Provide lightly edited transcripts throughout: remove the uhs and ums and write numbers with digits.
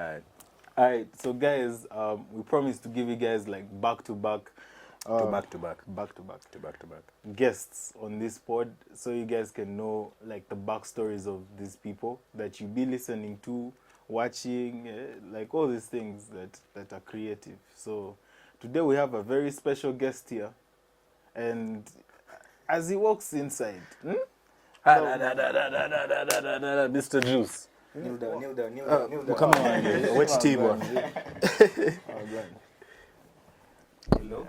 Alright. Alright, so guys, we promised to give you guys like back to back guests on this pod, so you guys can know like the backstories of these people that you be listening to, watching, like all these things that are creative. So today we have a very special guest here, and as he walks inside, Mr. Juice. Kneel down. Come on, which team? Hello.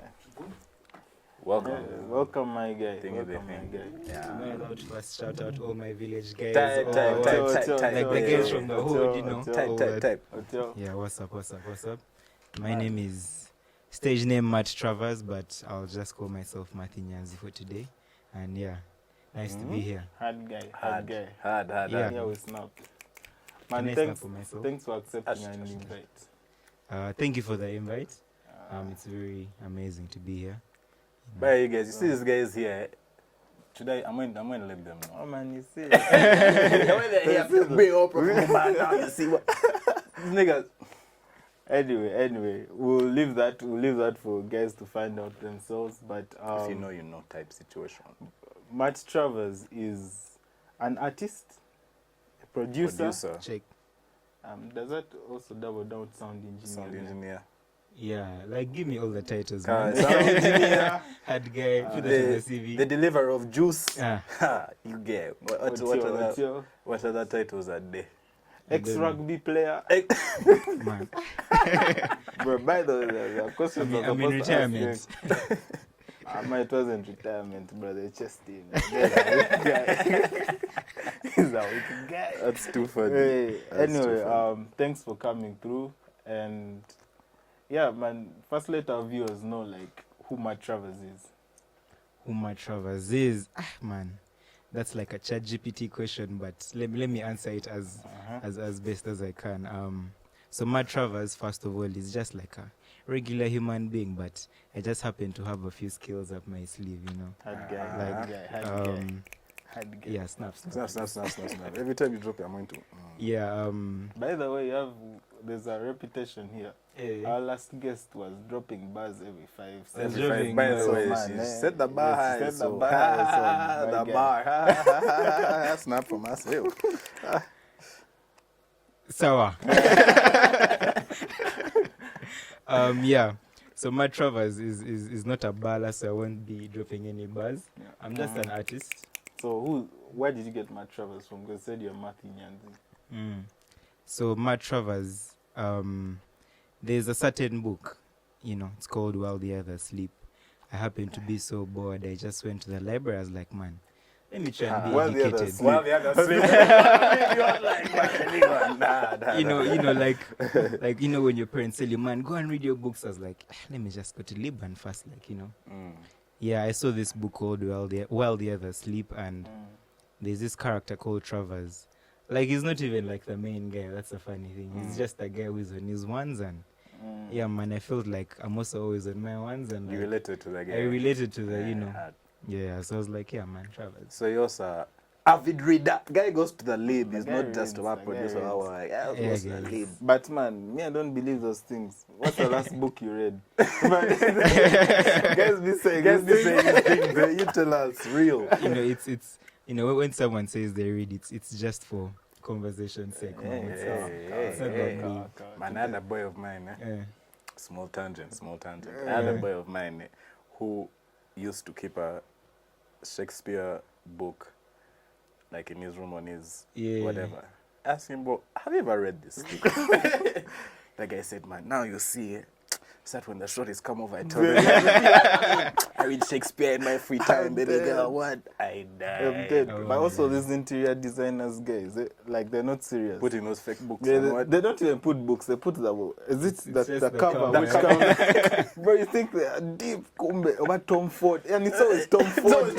Welcome. welcome my guy. Am I allowed to first shout out all my village guys? Type. Like the guys from the hood, you know. Type. Yeah, what's up? My name is stage name Matt Travers, but I'll just call myself Matty Nyanzi for today. And yeah, nice to be here. Hard guy. Yeah. We snap. Man, Can I thanks, snap for myself? thanks for accepting an invite. Thank you for the invite. It's very amazing to be here. Bye, you guys. You see these guys here. Today, I'm going to let them know. Oh man, you see. Bring up now. You see what? These niggas. Anyway, we'll leave that for guys to find out themselves. But If you know type situation. Matt Travers is an artist, a producer. Check. Does that also double down sound engineer? Sound engineer. Yeah, like give me all the titles, Sound man. engineer. Hard guy, put that in the CV. The deliverer of juice. Ah. You get. What's your What other titles are there? ex-rugby player? Man, Bro, by the way, the question I'm in retirement. It wasn't retirement, brother. Just team. He's a wicked guy. That's too funny. Hey, That's too anyway, funny. thanks for coming through, and yeah, man. First, let our viewers know like who Matt Travers is. Who Matt Travers is? Man, that's like a chat GPT question, but let me answer it as best as I can. So Matt Travers, first of all, is just like a regular human being, but I just happen to have a few skills up my sleeve, you know. Hard guy. Hard guy. Yeah, snap. Snap. Every time you drop your mind to. Yeah. By the way, there's a reputation here. Our last guest was dropping bars every 5 seconds. dropping By the bars. way, Man, she eh? set the bar high. Set the so- bar high, so my The guy. bar. Snap for myself. Sawa. Yeah. So Matt Travers is not a baller, so I won't be dropping any bars. Yeah. I'm just an artist. So where did you get Matt Travers from? Because you said you're Matty Nyanzi. So Matt Travers, there's a certain book, you know, it's called While the Others Sleep. I happened to be so bored, I just went to the library. I was like, man, let me try and be While the educated. others sleep. While the others sleep. You know, like you know when your parents tell you, man, go and read your books. I was like, let me just go to Liban first, like, you know. Yeah, I saw this book called While the Others Sleep, and there's this character called Travers. Like, he's not even like the main guy. That's a funny thing. He's just a guy who's on his ones, and yeah, man, I felt like I'm also always on my ones, and You like, related to the guy. I related to the, you know. Yeah, so I was like, yeah, man, Travers. So you're also avid reader. Guy goes to the lib. He's guy not just reads, a the guy producer. reads. Guy goes to the lib. But man, me, I don't believe those things. What's the last book you read? Guys be saying these things. You tell us real. You know, it's you know, when someone says they read, it's just for conversation's sake. Man. It's not about me. Man, I had a boy of mine. Small tangent. I had a boy of mine who used to keep a Shakespeare book like in his room on his whatever. Ask him, bro, have you ever read this? The guy said, man, now you see it. Start when the shorties come over, I tell them, I read Shakespeare in my free time, baby girl. What? I died. I'm dead. But also these interior designers guys, like they're not serious. Putting those fake books Yeah, on what? they don't even put books. They put the just the the cover? cover. Which cover? Bro, you think they are deep? Kumbe over Tom Ford, and it's always Tom Ford.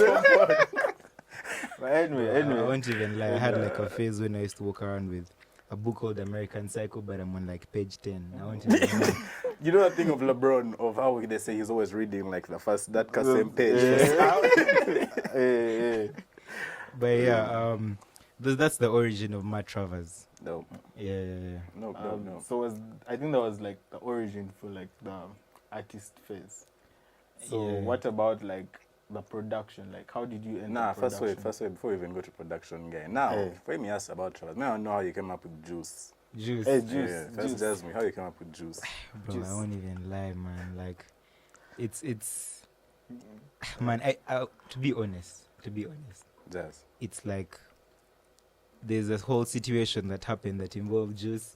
But anyway. I won't even lie. I had like a phase when I used to walk around with a book called American Psycho, but I'm on like page 10. I won't even lie. You know that thing of LeBron, of how they say he's always reading like that same page. Yeah. But yeah, that's the origin of Matt Travers. No. Yeah. No. So I think that was like the origin for like the artist phase. So Yeah. what about like the production? Like how did you enter production? First way, before we even go to production, guy. Now, Hey. when me ask about Travers, now I know how you came up with Juice. Juice. Hey, Juice. Yeah, first tell me how you came up with Juice. Bro, Juice. I won't even lie, man. Like, it's man. I to be honest, Jazz. it's like there's a whole situation that happened that involved Juice,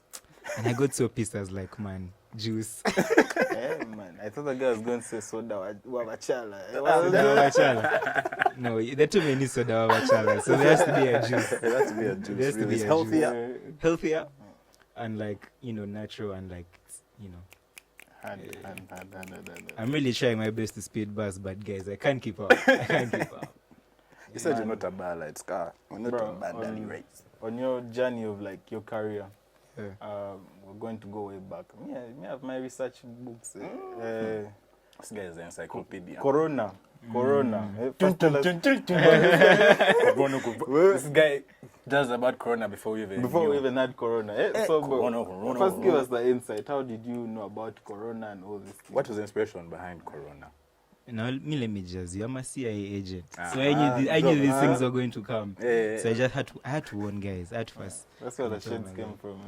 and I got so pissed. I was like, man, Juice. Hey, man, I thought the guy was going to say soda wabachala. Soda Wabachala. No, there are too many soda Wabachala, so there has to be a Juice. There has to be a There Juice. has to Really. be It's a healthier. Healthier, and like natural, and like Hand. I'm really trying my best to speed bus, but guys, I can't keep up. You said you're not a baller, it's car. We're not Bro, a badly race. On your journey of like your career, Yeah. we're going to go way back. Me have my research books. This guy is the encyclopedia. Corona. First tell us- This guy does about Corona before we even Before knew. we even had Corona. So, bro, Corona. first give us the insight. How did you know about Corona and all this thing? What was the inspiration behind Corona? Now, let me just you. I'm a CIA agent, Ah. so I knew these things were going to come. Yeah. So I had to warn guys. I had to first. That's where the Control shades my came guy. from.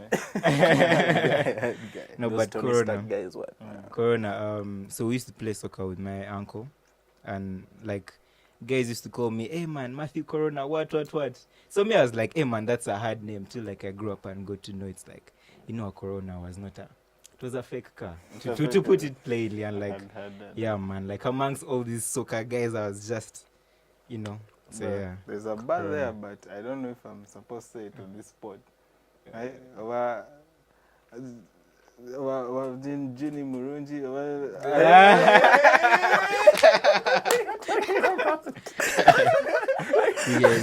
Eh? No, Those but Tony Corona. Stark guys, what? Corona. So we used to play soccer with my uncle, and like guys used to call me, "Hey man, Matthew Corona, what?" So me, I was like, "Hey man, that's a hard name." Till like I grew up and got to know it's like, Corona was not a, it was a fake car. To put it plainly, and like, yeah man, like amongst all these soccer guys, I was just, so But yeah. there's a bar Corona. there, but I don't know if I'm supposed to say it on this pod. Jenny Murunji. Yes.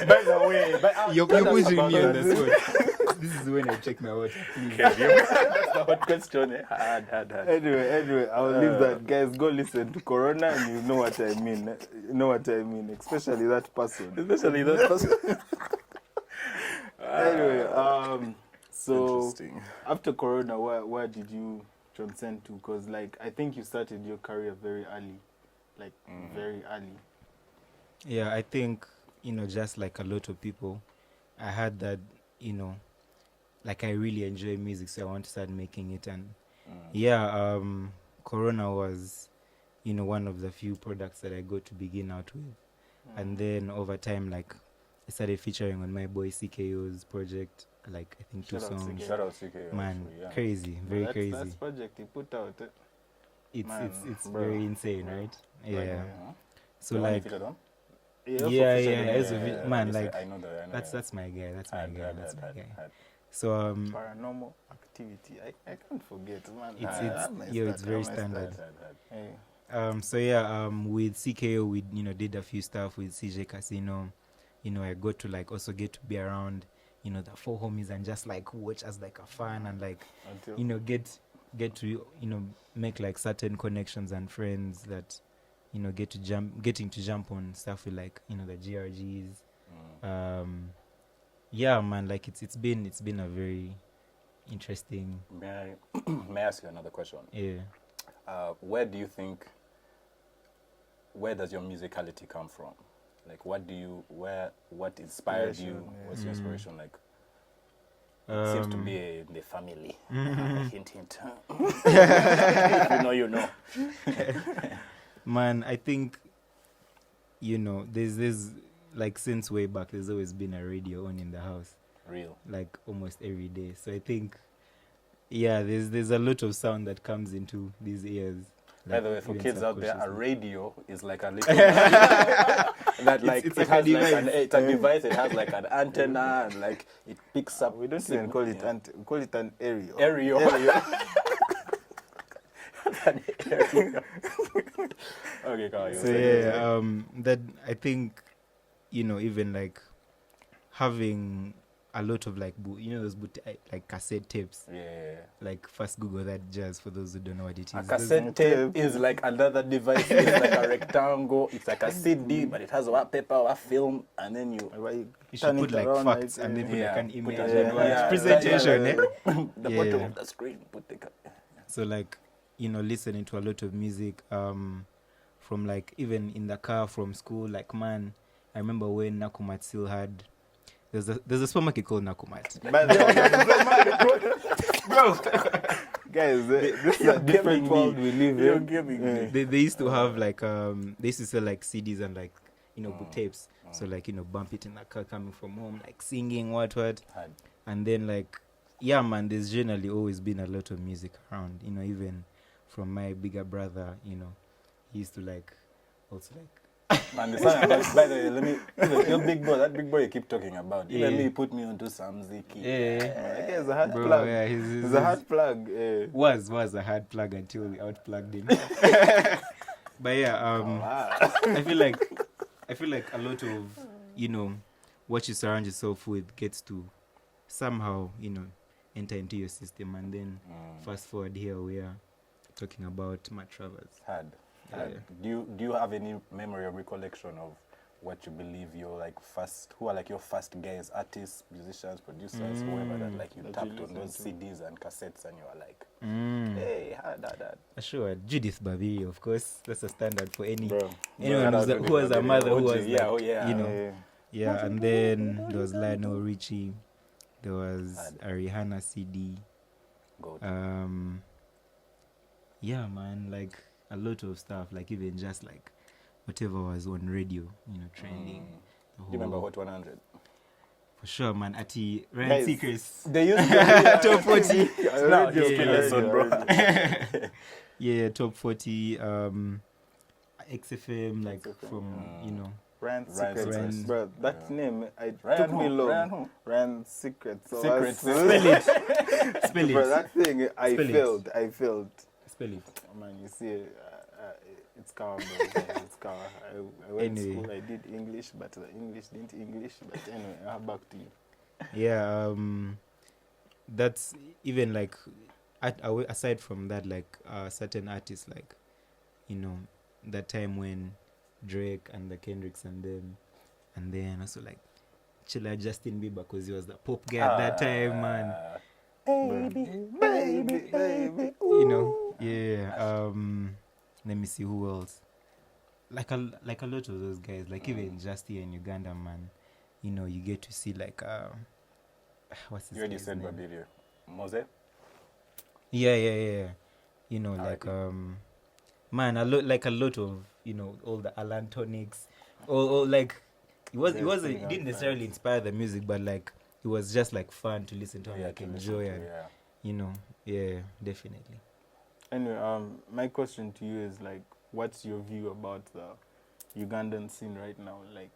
By the way, You're pushing me on the spot. This is when I check my water. Please. That's the hot question. Hard. Anyway, I'll leave that. Guys, go listen to Corona and you know what I mean. You know what I mean, especially that person. Especially that person. Anyway, so Interesting. after Corona, where did you transcend to? Because like I think you started your career very early, like very early. Yeah, I think, just like a lot of people, I had that, like I really enjoy music, so I want to start making it. And yeah, Corona was, one of the few products that I got to begin out with. And then over time, like, I started featuring on my boy CKO's project, like, I think 2 Shout out songs. CKO. Shout out CK. Man, actually, yeah. crazy, very That's crazy. project he put out. It's bro. very insane, right? Yeah. So The one you like, featured on? yeah, Yeah, man, yes, like, I know that. that's my guy. That's my guy. That's my guy. Had. So Paranormal activity. I can't forget, man. it's very standard. Hey. So yeah, with CKO we did a few stuff with CJ Casino. I got to like also get to be around, the 4 homies and just like watch as like a fan and like Until get to make like certain connections and friends that getting to jump on stuff with like the GRGs. Yeah man, like it's been a very interesting. May I ask you another question? Yeah. Where does your musicality come from? Like, what inspired you? Inspiration, yeah. What's your inspiration like? It seems to be in the family. Hint. If you know. Man, I think there's like since way back there's always been a radio on in the house, Real. like almost every day. So I think there's a lot of sound that comes into these ears. By the way, for even kids out there, a subconsciously. radio is like a little that like It's it like a has like device. it's a device. It has like an antenna and like it picks up. we don't even call it we call it an aerial. Aerial. An aerial. Okay, go on. So yeah, that I think even like having a lot of like those like cassette tapes. Yeah. Like first Google that jazz for those who don't know what it is. A cassette tape is like another device. It's like a rectangle. It's like a CD, but it has a paper or a film, and then you should put like around, facts like, and then put yeah, like an put image a- and what yeah, presentation. yeah, Eh? the Yeah. bottom of the screen. Put the So like listening to a lot of music from like even in the car from school. Like man, I remember when Nakumat still had. There's a supermarket called Nakumat. Bro, guys, this is a different world we live You're in. giving me. They used to have like they used to sell like CDs and like book tapes. So like bump it in the car coming from home, like singing what, Hard. and then like yeah man, there's generally always been a lot of music around. Even from my bigger brother, he used to like also like. And the song about, by the way, let me, your big boy, that big boy you keep talking about. Yeah. Even me, put me onto some Ziki. That guy's a hard Bro, plug. yeah, He's a hard plug. was a hard plug until we outplugged him. But yeah, Wow. I feel like a lot of what you surround yourself with gets to somehow enter into your system, and then fast forward here we are talking about Travers. Hard. Yeah. Do you have any memory or recollection of what you believe your like first, who are like your first guys, artists, musicians, producers, whoever that like you That tapped you on those listen CDs and cassettes and you were like, hey, how that? Sure, Judith Babi, of course, that's a standard for any Bro. anyone Shout out who has a Judith mother who Babi. was Yeah, like, oh yeah. yeah, and then there was Lionel Richie, there was a Rihanna CD, Good. yeah man, like a lot of stuff, like even just like whatever was on radio, trending. Do you remember Hot 100? For sure, man. Ati Ryan Guys, Seacrest. They used to Top 40. No, Radio, just listen, bro. Yeah, top 40. XFM, like XFM. from Ryan Ryan Secrets. Secrets. Bro, that name, it Ryan took me who? long. Ryan who? Ryan Secrets. So Secrets. Spell it. Spell Bro, it. that thing, I Spell it. failed. Spell it. Oh, man, you see, it's Kawa, bro. It's Kawa. I went to Anyway. school, I did English, but the English didn't English. But anyway, back to you. Yeah, that's even like aside from that, like certain artists, like that time when Drake and the Kendricks and then also like Chilla Justin Bieber, because he was the pop guy at that time, man. Baby. Yeah. Let me see who else. Like a lot of those guys, like even just here in Uganda, man. You get to see like what's his You already guy's said name? Babilio. Mose? Yeah. Like R.I.P. man, a lot of all the Alan Tonics, or like it didn't necessarily inspire the music, but like it was just like fun to listen to and like to listen enjoy to, and yeah, definitely. Anyway, my question to you is like, what's your view about the Ugandan scene right now? Like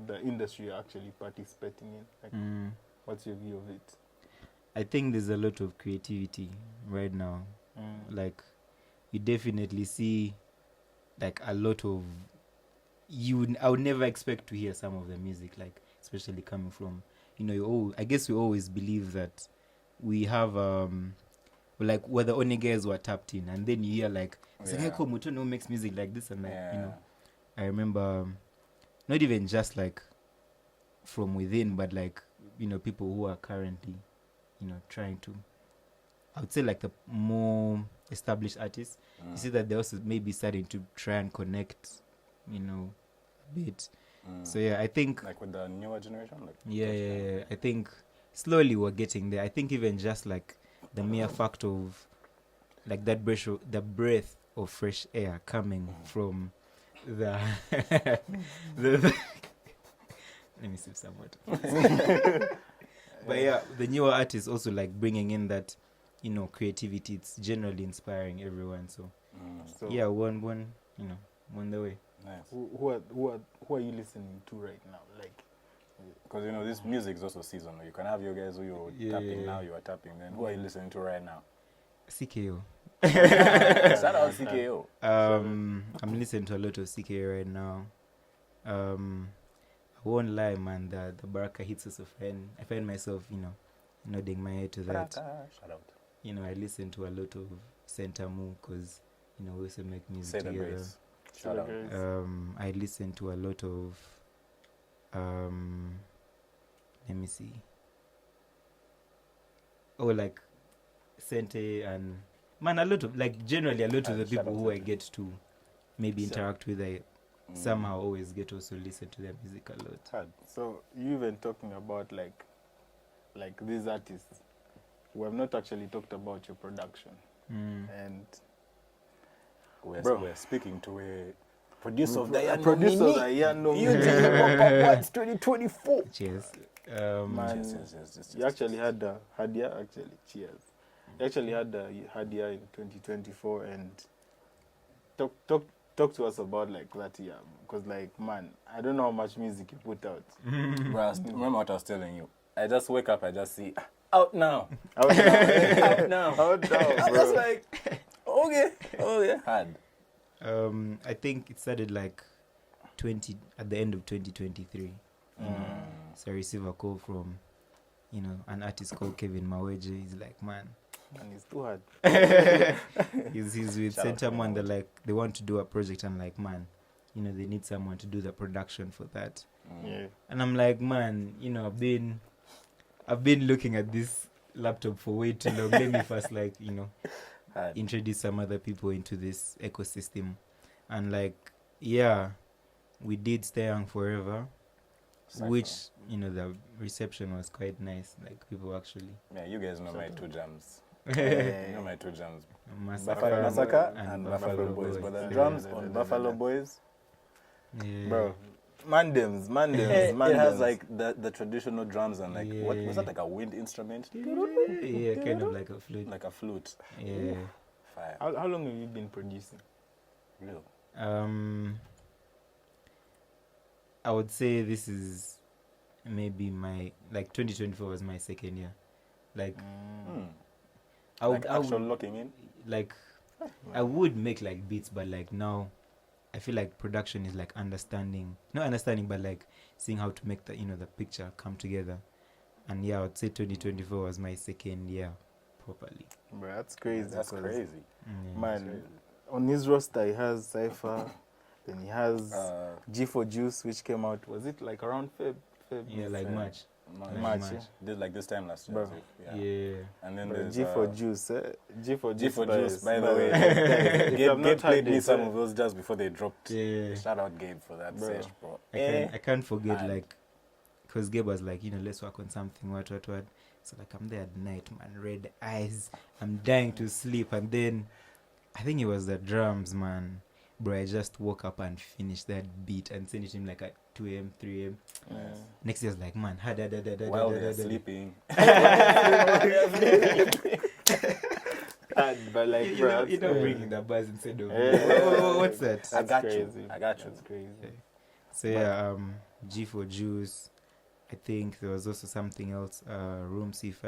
the industry you're actually participating in. Like, what's your view of it? I think there's a lot of creativity right now. Like you definitely see like a lot of I would never expect to hear some of the music, like especially coming from I guess we always believe that we have like we're the only guys who are tapped in, and then you hear like it's like, hey, cool, Mutono makes music like this, and like I remember not even just like from within, but like people who are currently trying to, I would say like the more established artists, you see that they're also maybe starting to try and connect a bit. So yeah, I think Like with the newer generation? Like yeah, I think slowly we're getting there. I think even just like the mere fact of like the breath of fresh air coming from the let me sip some water. But yeah, the newer artists also like bringing in that creativity. It's generally inspiring everyone. So yeah, one on the way. Nice. Who are you listening to right now? Like, Because this music is also seasonal. You can have your guys who you're tapping now, you are tapping then. Who are you listening to right now? CKO. Shout out CKO. I'm listening to a lot of CKO right now. I won't lie, man. The Baraka hits us I find myself, nodding my head to that. Shout out. I listen to a lot of Sentamu because, we also make music Say the together. grace. Shout out. I listen to a lot of, let me see. Oh, like Sente and man, generally a lot of the people who I get to maybe interact with, I somehow always get to also listen to their music a lot. So you even talking about like these artists. We have not actually talked about your production, and we're speaking to a producer of the year. Producer of the year, no. It's 2024. Cheers. Man, Yes. you actually had a Hadia. Actually, cheers. You actually had a Hadia in 2024, and talk to us about like that year, because like man, I don't know how much music you put out. Bro, remember what I was telling you? I just wake up, I just see out now. Out now, Out now. I bro. was like, okay, hard. I think it started like at the end of 2023. So I received a call from, an artist called Kevin Maweje. He's like, man, And it's too hard. he's with Centam, and they want to do a project. I'm like, man, they need someone to do the production for that. Yeah. And I'm like, man, I've been looking at this laptop for way too long. Let me first Hard. introduce some other people into this ecosystem. And we did Stay Young Forever, which the reception was quite nice. Like people actually. Yeah, you guys know my two jams. Yeah. You know my two jams. Massacre Massacre and and Buffalo Buffalo Boys. Boys. But the Yeah. drums on Buffalo Boys, Yeah. Bro. Mandems. it has like the traditional drums and what was Yeah. that, like a wind instrument? Yeah, kind of like a flute. Like a flute. Yeah. Fire. How long have you been producing? Real. I would say this is maybe my 2024 was my second year. Like I would, Like I actual would locking in. I would make like beats, but like now I feel like production is like not understanding, but like seeing how to make the picture come together. And I would say 2024 was my second year properly. Bro, that's crazy. That's 'cause, crazy. Man, on his roster he has Cypher, then he has G for Juice, which came out, was it like around Feb? Yeah, like March. March, March. yeah. Did like this time last year. Bro. Yeah. And then Bro, there's G for Juice, G for G Juice. for Juice, by the way. If you have Gabe not played heard me it, some of those just before they dropped. Yeah. Shout out Gabe for that Bro. sesh, bro. I can't forget And- because Gabe was like, let's work on something, what. So like I'm there at night, man, red eyes, I'm dying to sleep, and then I think it was the drums, man. Bro, I just woke up and finished that beat and sent it to him like at 2 a.m., 3 a.m. Yes. Next day I was like, man, While they're sleeping. But like, You bro, know, that's bringing the buzz instead of Yeah. what's that? I got crazy. you. I got you. That's crazy. So yeah, G for Juice. I think there was also something else. Room C5.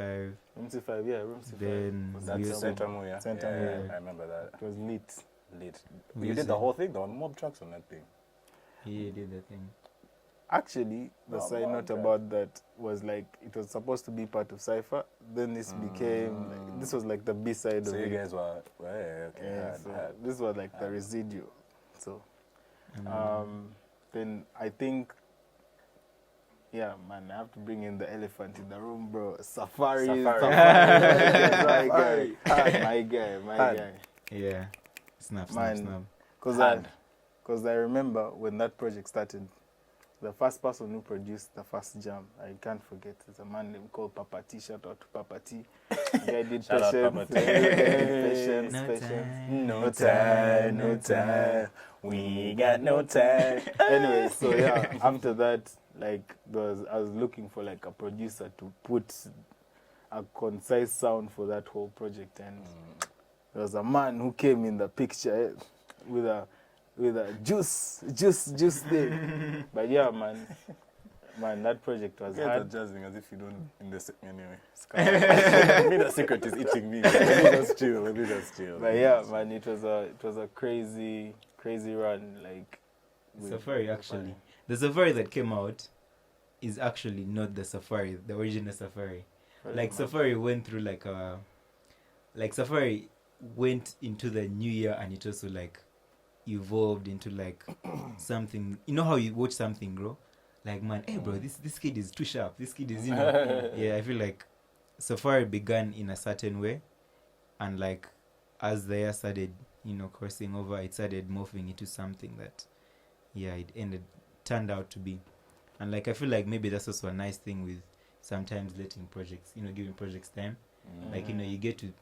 Room C5, yeah, Room C5. Then Was That's we the also- center move, yeah. Center Yeah, move. I remember that. It was lit. Lit. we You did also- the whole thing? There were mob tracks on that thing. Yeah, did the thing. Actually, the Oh, side wow, note okay. about that was like it was supposed to be part of Cypher. Then this became like, this was like the B side So of you it. guys were, okay, Yeah, so hard. this was like the residual. So And then I think, yeah, man, I have to bring in the elephant in the room, bro. Safari. Safari. My guy. My guy. My Hard. guy. yeah, snap. Man. Hard. Because I remember when that project started, the first person who produced the first jam, I can't forget, is a man named called Papa T. Shout out to Papa T. The guy did Shout out patience. Papa T. Patience, No patience. time. No time, no time. We got no time. Anyway, so yeah, after that, like, I was looking for like a producer to put a concise sound for that whole project, and there was a man who came in the picture with a juice thing. But yeah, man, that project was You guys are hard. jazzing as if you don't in the anyway. Me, the secret is itching me. Let me just chill. But yeah, man, it was a crazy run. Like with Safari Safari. actually. The Safari that came out, is actually not the Safari, the original Safari. Very Like much. Safari went through like Safari went into the new year, and it also like evolved into like something. You know how you watch something grow? Like, man, hey bro, this kid is too sharp. This kid is, yeah, I feel like Safari began in a certain way, and like as the year started, crossing over, it started morphing into something that, it turned out to be. And like I feel like maybe that's also a nice thing with sometimes letting projects, giving projects time. Like, you get to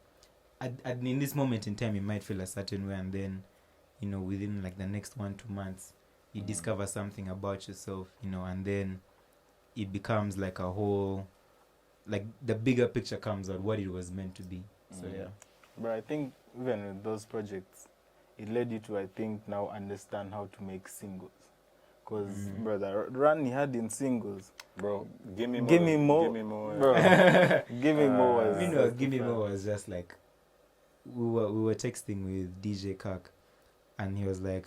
in this moment in time, you might feel a certain way, and then, within like the next 1-2 months, you discover something about yourself, and then it becomes like a whole, like the bigger picture comes out, what it was meant to be. So yeah. But I think even with those projects, it led you to, I think, now understand how to make singles. Because, bro, the run he had in singles, Bro, give me more. Give me more. Give me more. bro, Give Me More was... Give Me More was just like, we were texting with DJ Kirk, and he was like,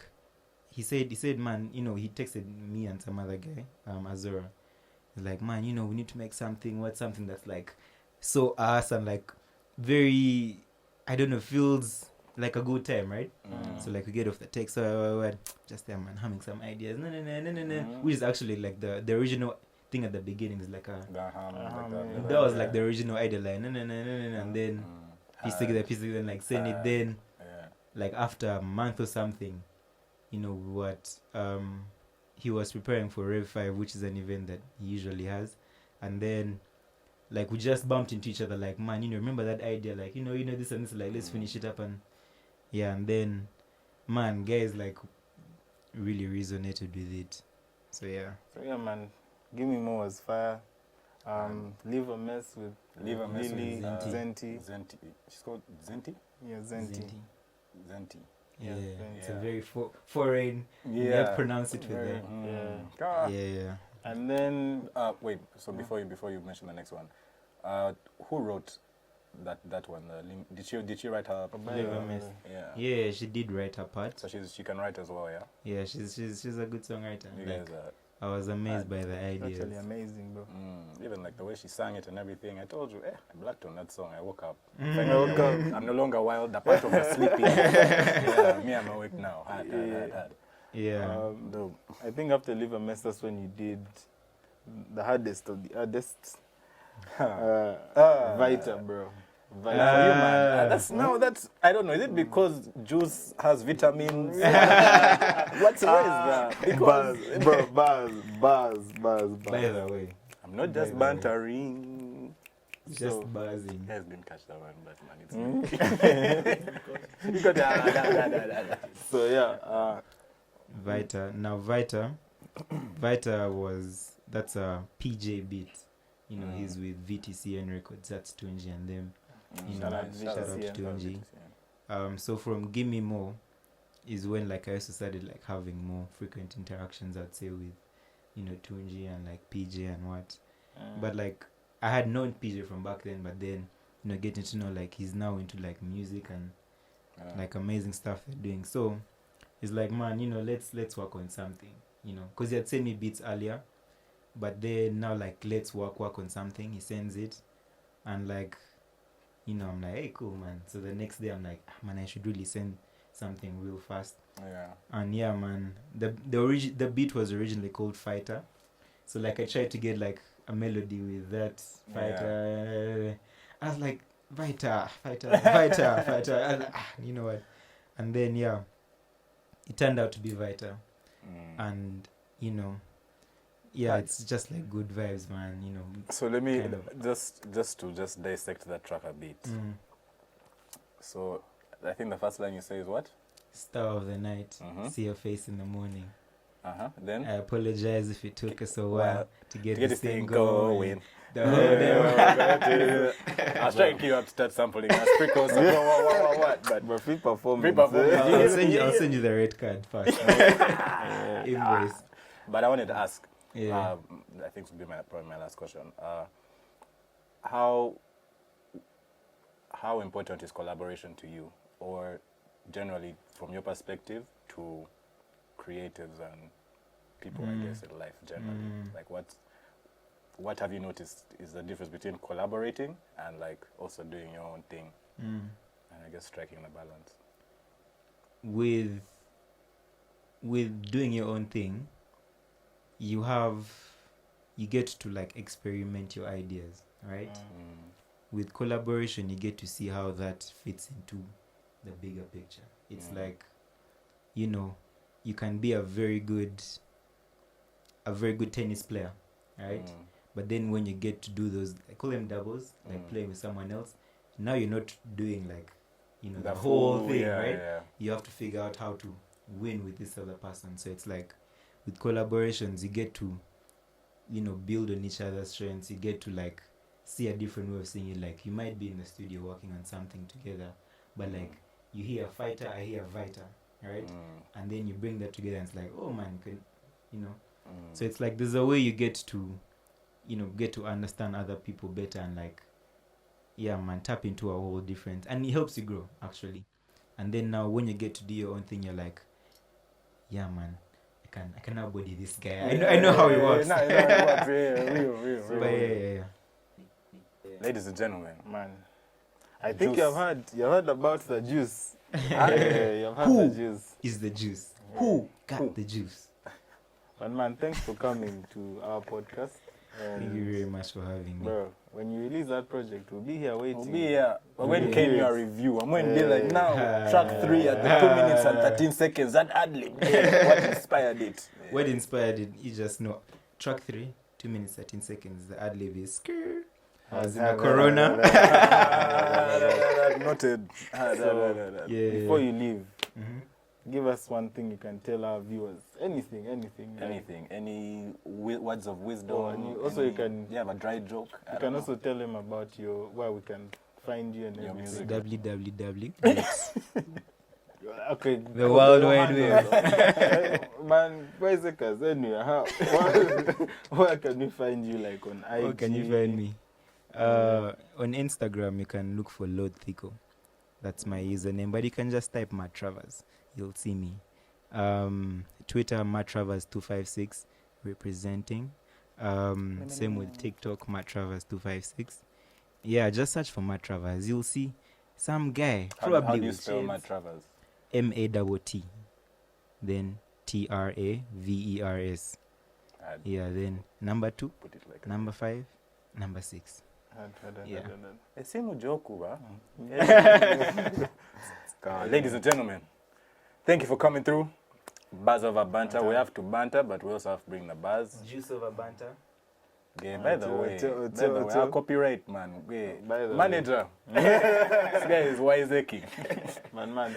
he said, man, he texted me and some other guy, Azura. He's like, man, we need to make something that's like so us and like very, I don't know, feels like a good time, right? So like we get off the text, so we're just there, man, humming some ideas, no, which is actually like the original thing at the beginning is like a that was like the original idea, like no, and then piece together, and like send it. Then like after a month or something, what he was preparing for Rev 5, which is an event that he usually has, and then like we just bumped into each other, like, man, remember that idea, like, this and this, like, let's finish it up. And and then, man, guys like really resonated with it. So yeah, man, Give Me More was fire. Leave a Mess with Lily, Zenti. She's called Zenti? Yeah, Zenti. Yeah, it's a very foreign. Yeah, pronounce it with that. Yeah. And then wait. So before you mention the next one, who wrote that one? Did she write her? Yeah, she did write her part. So she can write as well. Yeah, she's a good songwriter. You guys I was amazed by the ideas. Actually amazing, bro. Even like the way she sang it and everything. I told you, I blacked on that song. I woke up. I'm no longer wild. The part of the sleeping. Me, I'm awake now. Yeah. I think after Leave a Mess, that's when you did the hardest of the hardest. Vita, bro. For you, man. That's I don't know. Is it because juice has vitamins? What's that? Because bars. By the way, I'm not just bantering. Just buzzing. You guys didn't catch that one, but man, it's So yeah, Vita. Now Vita that's a PJ beat. He's with VTCN Records. That's Tunji and them. Shout out to Tunji. So from Give Me More is when like I also started like having more frequent interactions, I'd say, with Tunji and like PJ and what. But like I had known PJ from back then, but then getting to know like he's now into like music and like amazing stuff they're doing. So it's like, man, let's work on something, because he had sent me beats earlier, but then now like let's work on something. He sends it, and like I'm like, hey, cool, man. So the next day I'm like, man, I should really send something real fast. Yeah. And yeah, man, the beat was originally called Fighter, so like I tried to get like a melody with that Fighter. I was like, Fighter. I was like, you know what? And then it turned out to be Vita. And it's just like good vibes, man. So let me just dissect that track a bit. So I think the first line you say is what? Star of the night, see your face in the morning. Then I apologize if it took us a while to get this thing going. The whole day. I was trying to keep you up to start sampling. I sprinkle some what? But free performance. I'll send you the red card first. Embrace. But I wanted to ask. Yeah. I think this will be probably my last question. How important is collaboration to you, or generally from your perspective to creatives and people, I guess, in life generally? Like what have you noticed is the difference between collaborating and like also doing your own thing, and I guess striking the balance. With doing your own thing, you get to like experiment your ideas, right? With collaboration, you get to see how that fits into the bigger picture. It's like, you know, you can be a very good tennis player, right? But then when you get to do those, I call them doubles, like playing with someone else, now you're not doing like, you know, the whole thing, right? Yeah. You have to figure out how to win with this other person. So it's like with collaborations, you get to, you know, build on each other's strengths. You get to like see a different way of seeing it. Like you might be in the studio working on something together, but like you hear a fighter, I hear a fighter, right? And then you bring that together and it's like, oh man, you know. So it's like there's a way you get to, you know, get to understand other people better and like, yeah man, tap into a whole different, and it helps you grow actually. And then now when you get to do your own thing, you're like, yeah man, I can now body this guy. I know how it works. Real. But yeah. Ladies and gentlemen, Man, I think you've heard about the juice. You've heard the juice. Is the juice? Who got the juice? But man, thanks for coming to our podcast. Thank you very much for having me. Bro, when you release that project, we'll be here waiting. we'll be here. But when came your review, I'm going to be like, now, track 3 at the 2 minutes and 13 seconds, that ad-lib, what inspired it? What inspired it? You just know. Track 3, 2 minutes, 13 seconds, the ad-lib is skrrr. As in a corona. Noted. Yeah. Before you leave, give us one thing you can tell our viewers. Anything. Any words of wisdom. You can. You have a dry joke. You can also tell them about where we can find you and your everything. www. Okay. The World Wide Web. Man, bicycles anyway. Where can we find you, like on IG? Where can you find me? On Instagram, you can look for Lord Thico. That's my username. But you can just type Matt Travers. You'll see me. Twitter, Matt Travers 256, representing. Same with TikTok, Matt Travers 256. Yeah, just search for Matt Travers. You'll see some guy. Probably how do you spell Matt Travers? MATT. Then TRAVERS. Yeah, then number 2, Put it like number 5, number 6. Yeah. Ladies and gentlemen, thank you for coming through. Buzz over banter. We have to banter, but we also have to bring the buzz. Juice over banter. Yeah, by the way, our copyright man. Manager. This guy is wise. Man.